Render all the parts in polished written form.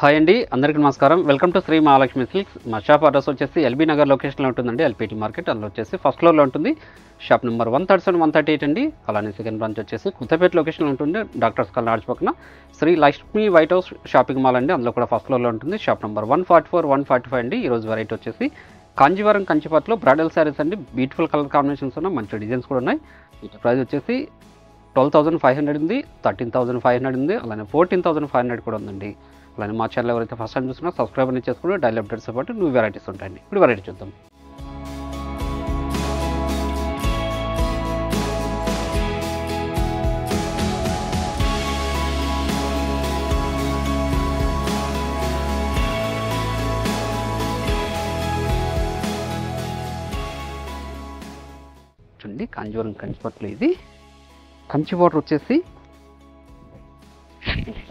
Hi అండి, అందరికీ నమస్కారం. Welcome to Shri Mahalakshmi silks. మా షాప్ అడ్రస్ వచ్చేసి ఎల్బీ నగర్ లొకేషన్లో ఉంటుందండి. ఎల్పిటి మార్కెట్ అందులో వచ్చేసి ఫస్ట్ ఫ్లోర్లో ఉంటుంది. షాప్ నెంబర్ 137, 138 అండి. అలానే సెకండ్ బ్రాంచ్ వచ్చేసి కొత్తపేట లొకేషన్లో ఉంటుంది. డాక్టర్స్ కాలనీ పక్కన Shri Lakshmi white house shopping mall అండి. అందులో కూడా ఫస్ట్ ఫ్లోర్లో ఉంటుంది. షాప్ నెంబర్ 144, 145 అండి. ఈరోజు వెరైటీ వచ్చేసి కాంజీవరం కంచిపట్లో బ్రైడల్ శారీస్ అండి. బ్యూటిఫుల్ కలర్ కాంబినేషన్స్ ఉన్నాయి, మంచి డిజైన్స్ కూడా ఉన్నాయి. వీటి ప్రైస్ వచ్చేసి 12,500 ఉంది, 13,500 ఉంది, అలానే 14,500 కూడా ఉందండి. అలానే మా ఛానల్ ఎవరైతే ఫస్ట్ టైం చూస్తున్నా సబ్స్క్రైబ్ అనేది చేసుకుని డైలీ అప్డేట్స్తో పాటు న్యూ వెరైటీస్ ఉంటాయండి. ఇప్పుడు వెరైటీ చూద్దాం. చూడండి, కాంజీవరం కంచిపట్లు. ఇది కంచి బార్డర్ వచ్చేసి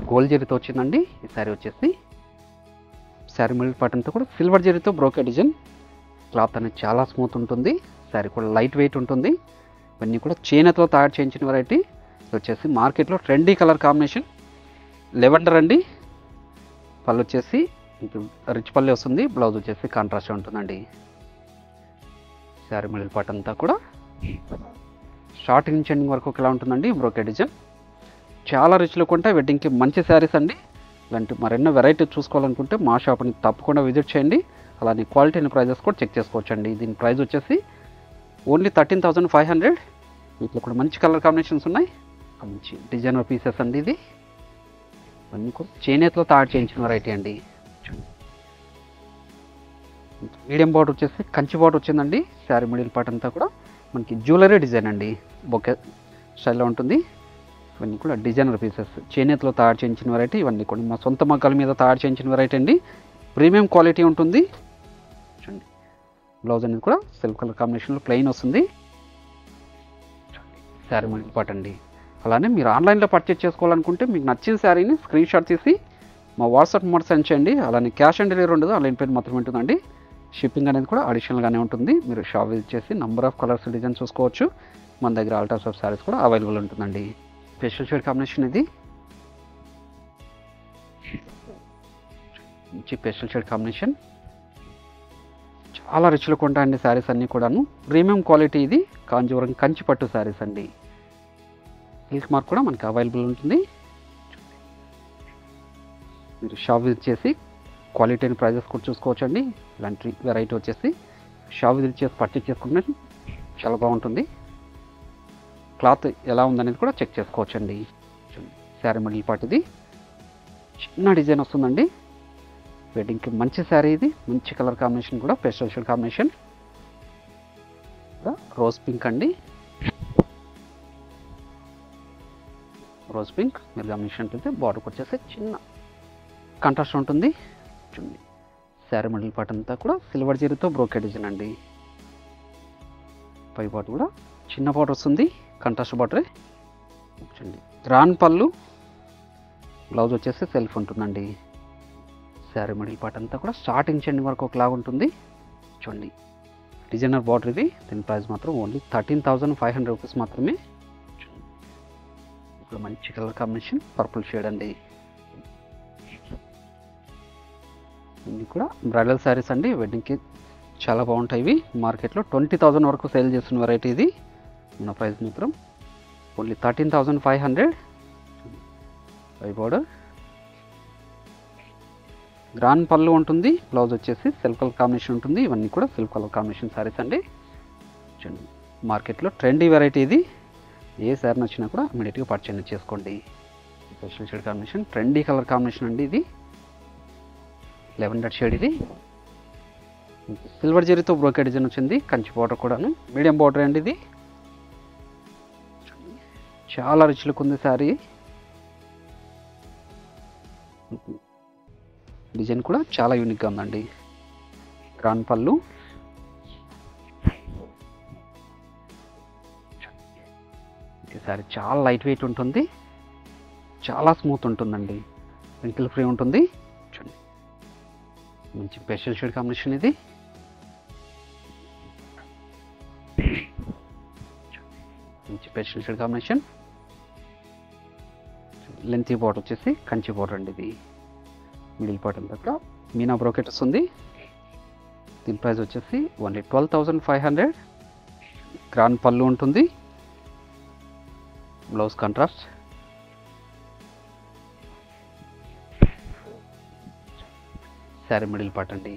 గోల్డ్ జరీతో వచ్చిందండి. ఈ శారీ వచ్చేసి శారీ మిడిల్ పార్ట్ అంతా కూడా సిల్వర్ జరీతో బ్రోకెట్ డిజైన్. క్లాత్ అనేది చాలా స్మూత్ ఉంటుంది. శారీ కూడా లైట్ వెయిట్ ఉంటుంది. ఇవన్నీ కూడా చేనేతలో తయారు చేయించిన వెరైటీ. ఇది వచ్చేసి మార్కెట్లో ట్రెండీ కలర్ కాంబినేషన్ లెవెండర్ అండి. పళ్ళు వచ్చేసి రిచ్ పళ్ళు వస్తుంది. బ్లౌజ్ వచ్చేసి కాంట్రాస్ట్ ఉంటుందండి. శారీ మిడిల్ పార్ట్ అంతా కూడా స్టార్టింగ్ నుంచి ఎండింగ్ వరకు ఇలా ఉంటుందండి బ్రోకెట్ డిజైన్. చాలా రిచ్ లుక్ ఉంటాయి. వెడ్డింగ్కి మంచి శారీస్ అండి. ఇలాంటి మరెన్నో వెరైటీ చూసుకోవాలనుకుంటే మా షాప్ని తప్పకుండా విజిట్ చేయండి. అలానే క్వాలిటీ అండ్ ప్రైజెస్ కూడా చెక్ చేసుకోవచ్చండి. దీని ప్రైస్ వచ్చేసి ఓన్లీ 13,500. వీటిలో కూడా మంచి కలర్ కాంబినేషన్స్ ఉన్నాయి. మంచి డిజైనర్ పీసెస్ అండి. ఇది అన్నీ కూడా చేనేతలో తయారు చేయించిన వెరైటీ అండి. మీడియం బార్డర్ వచ్చేసి కంచి బార్డర్ వచ్చిందండి. శారీ మిడిల్ పార్ట్ అంతా కూడా మనకి జ్యువెలరీ డిజైన్ అండి. బొకే స్టైల్లో ఉంటుంది. ఇవన్నీ కూడా డిజైనర్ పీసెస్ చేనేతలో తయారు చేయించిన వెరైటీ. ఇవన్నీ కూడా మా సొంత మగ్గాల మీద తయారు చేయించిన వెరైటీ అండి. ప్రీమియం క్వాలిటీ ఉంటుంది. చూడండి, బ్లౌజ్ అనేది కూడా సిల్క్ కలర్ కాంబినేషన్లో ప్లెయిన్ వస్తుంది. శారీ మిడిల్ పార్ట్ అండి. అలానే మీరు ఆన్లైన్లో పర్చేస్ చేసుకోవాలనుకుంటే మీకు నచ్చిన శారీని స్క్రీన్ షాట్ తీసి మా వాట్సాప్ నెంబర్ సెండ్ చేయండి. అలానే క్యాష్ ఆన్ డెలివరీ ఉండదు, ఆన్లైన్ పేమెంట్ మాత్రమే ఉంటుందండి. షిప్పింగ్ అనేది కూడా అడిషనల్గానే ఉంటుంది. మీరు షాప్ విజిట్ చేసి నంబర్ ఆఫ్ కలర్స్ డిజైన్ చూసుకోవచ్చు. మన దగ్గర ఆల్ టైప్స్ ఆఫ్ శారీస్ కూడా అవైలబుల్ ఉంటుందండి. స్పెషల్ షేడ్ కాంబినేషన్ ఇది. మంచి స్పెషల్ షేడ్ కాంబినేషన్. చాలా రిచ్లు కొంటాయండి శారీస్ అన్నీ కూడాను. Premium quality. ఇది కాంజీవరం కంచి పట్టు శారీస్ అండి. సిల్క్ మార్క్ కూడా మనకి అవైలబుల్ ఉంటుంది. మీరు షాప్ విజిట్ చేసి క్వాలిటీ అండ్ ప్రైజెస్ కూడా చూసుకోవచ్చండి. ఇలాంటి వెరైటీ వచ్చేసి షాప్ విజిట్ చేసి పర్చేస్ చేసుకుంటే చాలా బాగుంటుంది. క్లాత్ ఎలా ఉందనేది కూడా చెక్ చేసుకోవచ్చండి. శారీ మిడిల్ పార్ట్ ఇది చిన్న డిజైన్ వస్తుందండి. వెడ్డింగ్కి మంచి శారీ ఇది. మంచి కలర్ కాంబినేషన్ కూడా pastel shade combination. Rose pink అండి. రోజ్ పింక్ మీరు గమనించినట్లయితే బార్డర్కి వచ్చేసి చిన్న కాంట్రాస్ట్ ఉంటుంది. చూడండి, శారీ మిడిల్ పార్ట్ అంతా కూడా సిల్వర్ జరీతో బ్రోకెట్ డిజైన్ అండి. పై పార్ట్ కూడా చిన్న బార్డర్ వస్తుంది, కాంట్రాస్ట్ బార్డరే. చూడండి, రాన్ పళ్ళు, బ్లౌజ్ వచ్చేసి సెల్ఫ్ ఉంటుందండి. శారీ మిడిల్ పార్ట్ అంతా కూడా స్టార్టింగ్ చెండి వరకు ఒకలాగా ఉంటుంది. చూడండి, డిజైనర్ బార్డర్ ఇది. దీని ప్రైస్ మాత్రం ఓన్లీ 13,500 రూపీస్ మాత్రమే. ఇప్పుడు మంచి కలర్ కాంబినేషన్ పర్పుల్ షేడ్ అండి. ఇవి కూడా బ్రైడల్ శారీస్ అండి. వెడ్డింగ్కి చాలా బాగుంటాయి. ఇవి మార్కెట్లో 20,000 వరకు సేల్ చేస్తున్న వెరైటీ ఇది. మన ప్రైస్ మాత్రం ఓన్లీ 13,500. పై బోర్డర్ గ్రాండ్ పళ్ళు ఉంటుంది. బ్లౌజ్ వచ్చేసి సిల్క్ కలర్ కాంబినేషన్ ఉంటుంది. ఇవన్నీ కూడా సిల్క్ కలర్ కాంబినేషన్ శారీస్ అండి. చూడండి, మార్కెట్లో ట్రెండీ వెరైటీ ఇది. ఏ శారీ నచ్చినా కూడా ఇమీడియట్గా పర్చేజ్ చేసుకోండి. Special shade combination, trendy colour combination అండి. ఇది లెవెండర్ షేడ్. ఇది సిల్వర్ జరీతో బ్రోకెట్ డిజైన్ వచ్చింది. కంచి బార్డర్ కూడాను మీడియం బార్డర్ అండి. ఇది చాలా రిచ్ లుక్ ఉంది శారీ. డిజైన్ కూడా చాలా యూనిక్గా ఉందండి. గ్రాండ్ పళ్ళు, ఈ శారీ చాలా లైట్ వెయిట్ ఉంటుంది. చాలా స్మూత్ ఉంటుందండి. రింకిల్ ఫ్రీ ఉంటుంది. చూడండి, మంచి స్పెషల్ షేడ్ కాంబినేషన్ ఇది. మంచి special shade combination. Lengthy border వచ్చేసి కంచి బార్డర్ అండి. ఇది మిడిల్ పార్ట్ అంతా కూడా మీనా బ్రోకెట్ వస్తుంది. దీని ప్రైస్ వచ్చేసి ఓన్లీ 12,500. గ్రాండ్ పళ్ళు ఉంటుంది. Blouse contrast. Sari middle part అండి.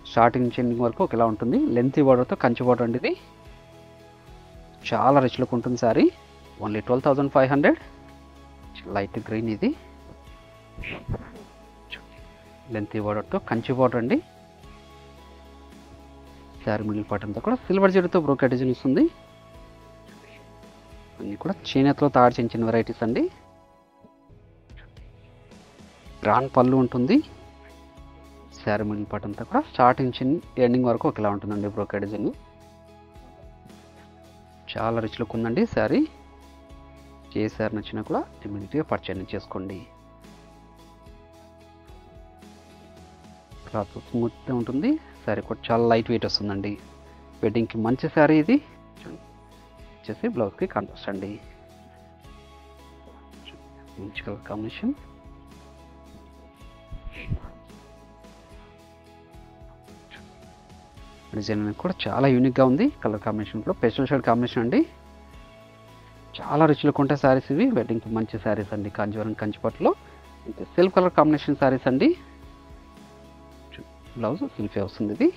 స్టార్టింగ్ నుంచి ఎండింగ్ వరకు ఒకేలా ఉంటుంది. లెంత్ బార్డర్తో కంచి బార్డర్ అండి. ఇది చాలా రిచ్ లుక్ ఉంటుంది శారీ. ఓన్లీ 12,500. లైట్ గ్రీన్ ఇది. లెంత్ బార్డర్తో కంచి బార్డర్ అండి. శారీ మిడిల్ పార్ట్ అంతా కూడా సిల్వర్ జరీతో బ్రోకెట్ డిజైన్ వస్తుంది. అన్నీ కూడా చేనేతలో తయారు చేయించిన వెరైటీస్ అండి. గ్రాండ్ పళ్ళు ఉంటుంది. శారీ మిడిల్ పార్ట్ అంతా కూడా స్టార్టింగ్ నుంచి ఎండింగ్ వరకు ఒకేలా ఉంటుందండి బ్రోకెట్ డిజైన్. చాలా రిచ్ లుక్ ఉందండి శారీ. ఏ శారీ నచ్చినా కూడా ఇమీడియట్గా పర్చేజ్ చేసుకోండి. క్లాత్ స్మూత్గా ఉంటుంది. శారీ కూడా చాలా లైట్ వెయిట్ వస్తుందండి. వెడ్డింగ్కి మంచి శారీ ఇది. వచ్చేసి బ్లౌజ్కి కాంట్రాస్ట్ అండి. మంచి కలర్ కాంబినేషన్. డిజైన్ కూడా చాలా యూనిక్గా ఉంది. కలర్ కాంబినేషన్ కూడా పేస్టల్ షేడ్ కాంబినేషన్ అండి. చాలా రిచ్ లుక్ ఉంటాయి శారీస్ ఇవి. వెడ్డింగ్కి మంచి శారీస్ అండి. కాంజీవరం కంచిపట్టులో సిల్క్ కలర్ కాంబినేషన్ శారీస్ అండి. బ్లౌజ్ సిల్ఫే వస్తుంది. ఇది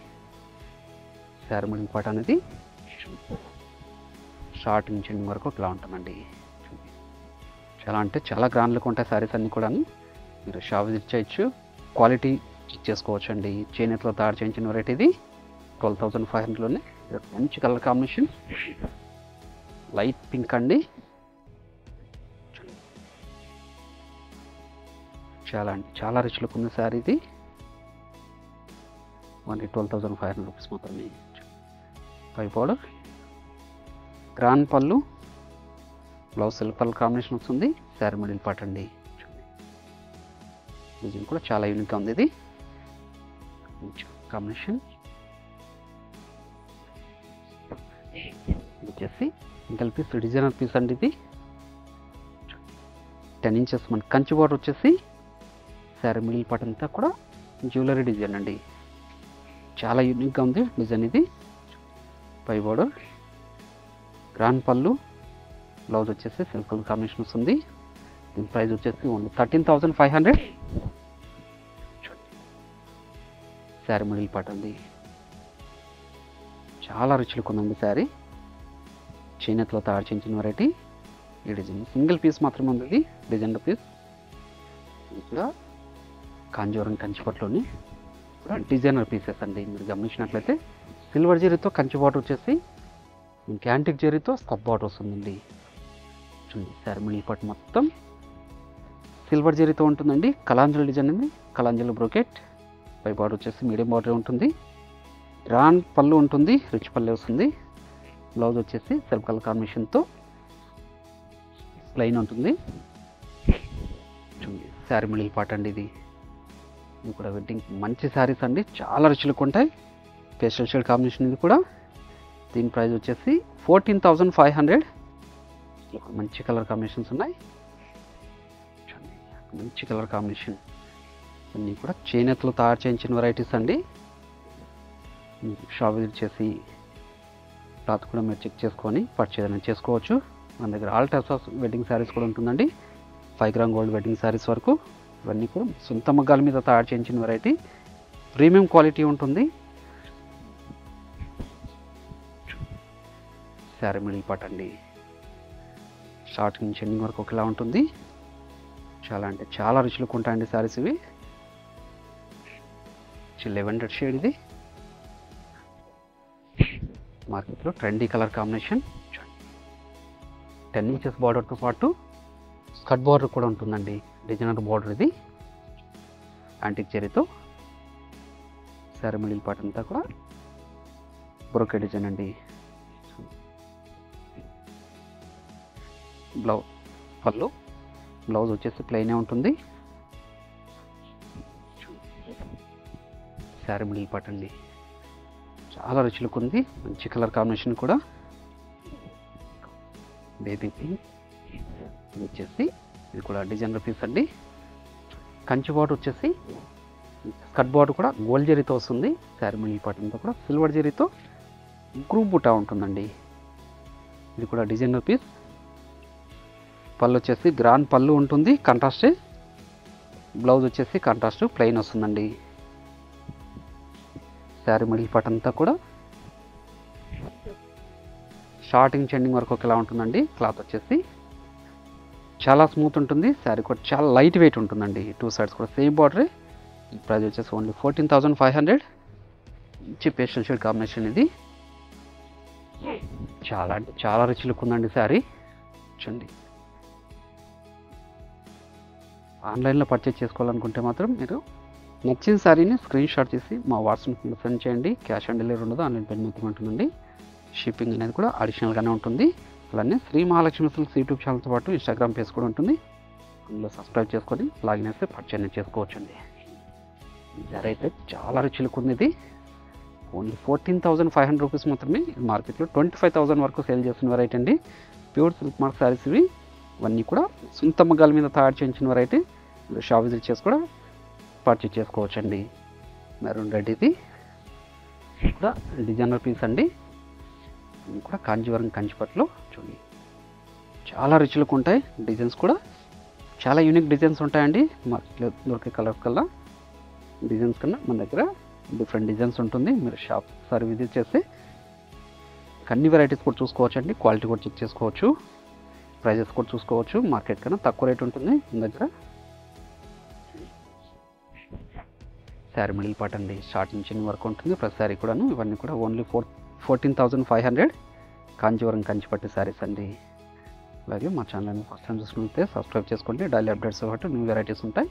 శారీ మిడిల్ పార్ట్ అనేది స్టార్టింగ్ నుంచి ఎండింగ్ వరకు ఇట్లా ఉంటుందండి. చాలా అంటే చాలా గ్రాండ్ లుక్ ఉంటాయి శారీస్ అన్నీ కూడా. మీరు షాప్ విజిట్ చేయొచ్చు. క్వాలిటీ చెక్ చేసుకోవచ్చు అండి. చేనేతలో తయారు చేయించిన వెరైటీ ఇది. 12,500లోనే మంచి కలర్ కాంబినేషన్. లైట్ పింక్ అండి. చాలా రిచ్ లుక్ ఉంది శారీ ఇది. ఓన్లీ 12,500 రూపీస్ మాత్రమే. పై బార్డర్, గ్రాండ్ పళ్ళు, బ్లౌజ్ సిల్క్ కలర్ కాంబినేషన్ వస్తుంది. శారీ మిడిల్ పార్ట్ అండి. డిజైన్ కూడా చాలా యూనిక్గా ఉంది. ఇది కాంబినేషన్ వచ్చేసి సింగిల్ పీస్ డిజైనర్ పీస్ అండి. ఇది 10 ఇంచెస్ మన కంచి బార్డర్ వచ్చేసి శారీ మిడిల్ పార్ట్ అంతా కూడా జ్యువెలరీ డిజైన్ అండి. చాలా యూనిక్గా ఉంది డిజైన్ ఇది. పై బార్డర్, గ్రాండ్ పళ్ళు, బ్లౌజ్ వచ్చేసి సిల్క్ కలర్ కాంబినేషన్ వస్తుంది. దీని ప్రైస్ వచ్చేసి ఓన్లీ 13,500. శారీ మిడిల్ పార్ట్ అండి. చాలా రిచ్ లుక్ ఉందండి శారీ. చేనేతలో తయారు చేయించిన వెరైటీ. ఈ డిజైన్ సింగిల్ పీస్ మాత్రమే ఉంది. ఇది డిజైన్ పీస్. ఇక్కడ కాంజీవరం కంచిపట్టులోని కూడా డిజైనర్ పీసెస్ అండి. మీరు గమనించినట్లయితే సిల్వర్ జరీతో కంచి బార్డర్ వచ్చేసి మనకి యాంటిక్ జరీతో స్కప్ బార్డర్ వస్తుందండి. చూడండి శారీ మిడిల్ పార్ట్ మొత్తం సిల్వర్ జరీతో ఉంటుందండి. కలాంజలి డిజైన్ ఉంది. కలాంజలి బ్రోకెట్. పై బార్డర్ వచ్చేసి మీడియం బార్డర్ ఉంటుంది. గ్రాండ్ పళ్ళు ఉంటుంది. రిచ్ పళ్ళు వస్తుంది. బ్లౌజ్ వచ్చేసి సెల్ఫ్ కలర్ కాంబినేషన్తో ప్లెయిన్ ఉంటుంది. చూడండి శారీ మిడిల్ పార్ట్ అండి. ఇది కూడా వెడ్డింగ్ మంచి శారీస్ అండి. చాలా రిచ్ లుక్ ఉంటాయి. పేస్టల్ షేడ్ కాంబినేషన్ ఇది కూడా. దీని ప్రైస్ వచ్చేసి 14,500. మంచి కలర్ కాంబినేషన్స్ ఉన్నాయి. మంచి కలర్ కాంబినేషన్ అన్నీ కూడా చేనేతలో తయారు చేయించిన వెరైటీస్ అండి. షాప్ విజిట్ చేసి క్లాత్ కూడా మీరు చెక్ చేసుకొని పర్చేజ్ అనేది చేసుకోవచ్చు. మన దగ్గర all types of wedding saris కూడా ఉంటుందండి. 5 గ్రామ్ గోల్డ్ వెడ్డింగ్ శారీస్ వరకు. ఇవన్నీ కూడా సొంత మగ్గాల మీద తయారు చేయించిన వెరైటీ. ప్రీమియం క్వాలిటీ ఉంటుంది. శారీ మిడిల్ పార్ట్ అండి. స్టార్టింగ్ నుంచి ఎండింగ్ వరకు ఒకేలా ఉంటుంది. చాలా అంటే చాలా రిచ్ లుక్ ఉంటాయండి శారీస్ ఇవి. లెవెండర్ షేడ్ ఇది. మార్కెట్లో ట్రెండీ కలర్ కాంబినేషన్. 10 ఇంచెస్ బార్డర్తో పాటు స్కర్ట్ బార్డర్ కూడా ఉంటుందండి. డిజైనర్ బార్డర్ ఇది యాంటిక్ జరీతో. శారీ మిడిల్ పార్ట్ అంతా కూడా బ్రోకెట్ డిజైన్ అండి. పళ్ళు, బ్లౌజ్ వచ్చేసి ప్లెయినే ఉంటుంది. శారీ మిడిల్ పార్ట్ అండి. చాలా రిచ్ లుక్ ఉంది. మంచి కలర్ కాంబినేషన్ కూడా. బేబీ పింక్ వచ్చేసి ఇది కూడా డిజైనర్ పీస్ అండి. కంచి బార్డర్ వచ్చేసి స్కర్ట్ బార్డర్ కూడా గోల్డ్ జరీతో వస్తుంది. శారీ మిడిల్ పార్ట్ అంతా కూడా సిల్వర్ జరీతో గ్రూప్ బుటా ఉంటుందండి. ఇది కూడా డిజైనర్ పీస్. పళ్ళు వచ్చేసి గ్రాండ్ పళ్ళు ఉంటుంది, కాంట్రాస్ట్. బ్లౌజ్ వచ్చేసి కాంట్రాస్ట్ ప్లెయిన్ వస్తుందండి. శారీ మిడిల్ పార్ట్ అంతా కూడా స్టార్టింగ్ చెండింగ్ వరకు ఒకేలా ఉంటుందండి. క్లాత్ వచ్చేసి చాలా స్మూత్ ఉంటుంది. శారీ కూడా చాలా లైట్ వెయిట్ ఉంటుందండి. టూ సైడ్స్ కూడా సేమ్ బార్డరే. ప్రైస్ వచ్చేసి ఓన్లీ 14,500. మంచి పేస్టల్ షేడ్ కాంబినేషన్ ఇది. చాలా అంటే చాలా రిచ్ లుక్ ఉందండి శారీ. చూడండి, ఆన్లైన్లో పర్చేజ్ చేసుకోవాలనుకుంటే మాత్రం మీరు నచ్చిన శారీని స్క్రీన్ షాట్ తీసి మా వాట్సాప్లో సెండ్ చేయండి. క్యాష్ ఆన్ డెలివరీ ఉండదు, ఆన్లైన్ పేమెంట్ ఉంటుందండి. షిప్పింగ్ అనేది కూడా అడిషనల్గానే ఉంటుంది. అలానే శ్రీ మహాలక్ష్మి సిల్క్స్ యూట్యూబ్ ఛానల్తో పాటు ఇన్స్టాగ్రామ్ పేజ్ కూడా ఉంటుంది. అందులో సబ్స్క్రైబ్ చేసుకొని లాగిన్ అయితే పర్చేజ్ చేసుకోవచ్చండి. జర అయితే చాలా రిచ్ లుక్ ఉంది. ఇది ఓన్లీ 14,500 రూపీస్ మాత్రమే. మార్కెట్లో 25,000 వరకు సేల్ చేస్తున్న వెరైటీ అండి. ప్యూర్ సిల్క్ మార్క్ శారీస్ ఇవి. ఇవన్నీ కూడా సొంత మగ్గాల మీద తయారు చేయించిన వెరైటీ. షాప్ విజిట్ చేసి కూడా పర్చేజ్ చేసుకోవచ్చండి. మెరూన్ రెడ్ ఇది కూడా డిజైనర్ పీస్ అండి. ఇవి కూడా కాంజీవరం కంచిపట్లో చూడండి, చాలా రిచ్ లుక్ ఉంటాయి. డిజైన్స్ కూడా చాలా యూనిక్ డిజైన్స్ ఉంటాయండి. మార్కెట్లో దొరికే కలర్ కల్లా డిజైన్స్ కన్నా మన దగ్గర డిఫరెంట్ డిజైన్స్ ఉంటుంది. మీరు షాప్ ఒకసారి విజిట్ చేస్తే అన్ని వెరైటీస్ కూడా చూసుకోవచ్చు అండి. క్వాలిటీ కూడా చెక్ చేసుకోవచ్చు, ప్రైజెస్ కూడా చూసుకోవచ్చు. మార్కెట్ కన్నా తక్కువ రేట్ ఉంటుంది మన దగ్గర. శారీ మిడిల్ పార్ట్ అండి స్టార్టింగ్ చిన్న వరకు ఉంటుంది ప్రతి శారీ కూడాను. ఇవన్నీ కూడా ఓన్లీ 14,500 కాంజీవరం కంచిపట్టు శారీస్ అండి. అలాగే మా ఛానల్ని ఫస్ట్ టైం చూసుకుంటే సబ్స్క్రైబ్ చేసుకోండి. డైలీ అప్డేట్స్ పాటు న్యూ వెరైటీస్ ఉంటాయి.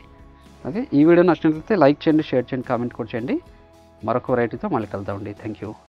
అలాగే ఈ వీడియో నచ్చినట్లయితే లైక్ చేయండి, షేర్ చేయండి, కామెంట్ కూడా చేయండి. మరొక వెరైటీతో మళ్ళీ కలుద్దామండి. Thank you.